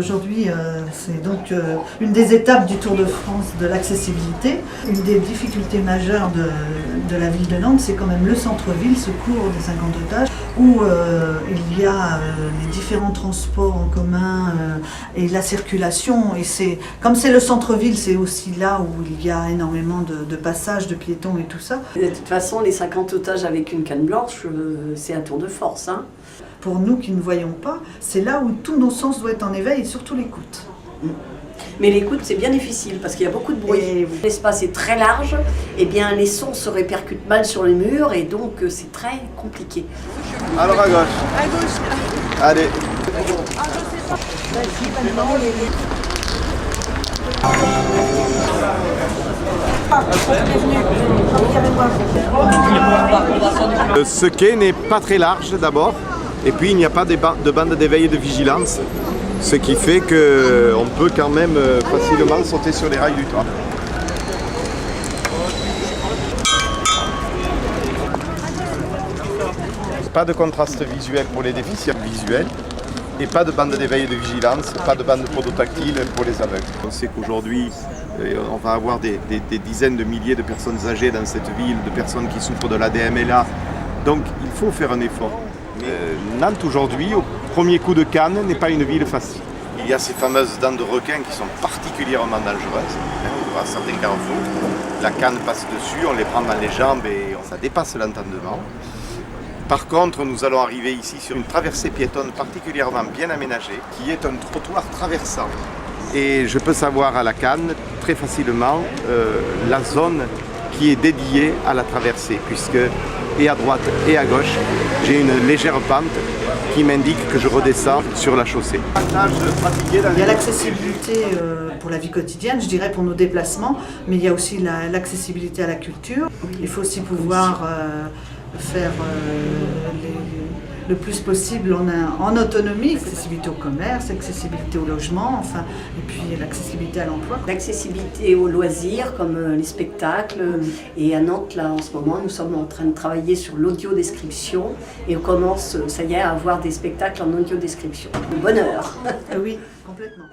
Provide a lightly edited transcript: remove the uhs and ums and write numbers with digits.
Aujourd'hui, c'est donc une des étapes du Tour de France de l'accessibilité. Une des difficultés majeures de la ville de Nantes, c'est quand même le centre-ville, ce cours des 50 étages, où il y a les différents transports en commun et la circulation. Et comme c'est le centre-ville, c'est aussi là où il y a énormément de passages, de piétons et tout ça. De toute façon, les 50 otages avec une canne blanche, c'est un tour de force. Hein. Pour nous qui ne voyons pas, c'est là où tous nos sens doivent être en éveil et surtout l'écoute. Mais l'écoute, c'est bien difficile parce qu'il y a beaucoup de bruit. L'espace est très large, et bien les sons se répercutent mal sur les murs et donc c'est très compliqué. Alors à gauche. À gauche. Allez. Ce quai n'est pas très large d'abord, et puis il n'y a pas de bande d'éveil et de vigilance, ce qui fait qu'on peut quand même facilement sauter sur les rails du toit. Pas de contraste visuel pour les déficients visuels, et pas de bande d'éveil et de vigilance, pas de bande podotactile pour les aveugles. On sait qu'aujourd'hui, on va avoir des dizaines de milliers de personnes âgées dans cette ville, de personnes qui souffrent de l'ADMLA. Donc il faut faire un effort. Nantes aujourd'hui, au premier coup de canne, n'est pas une ville facile. Il y a ces fameuses dents de requin qui sont particulièrement dangereuses. À certains carrefours, la canne passe dessus, on les prend dans les jambes et ça dépasse l'entendement. Par contre, nous allons arriver ici sur une traversée piétonne particulièrement bien aménagée, qui est un trottoir traversant. Et je peux savoir à la canne très facilement la zone qui est dédiée à la traversée, puisque et à droite et à gauche, j'ai une légère pente qui m'indique que je redescends sur la chaussée. Il y a l'accessibilité pour la vie quotidienne, je dirais pour nos déplacements, mais il y a aussi l'accessibilité à la culture. Il faut aussi pouvoir faire le plus possible en autonomie, accessibilité au commerce, accessibilité au logement, enfin, et puis l'accessibilité à l'emploi. L'accessibilité aux loisirs comme les spectacles. Et à Nantes, là, en ce moment, nous sommes en train de travailler sur l'audio-description et on commence, ça y est, à avoir des spectacles en audio-description. Le bonheur. Oui, complètement.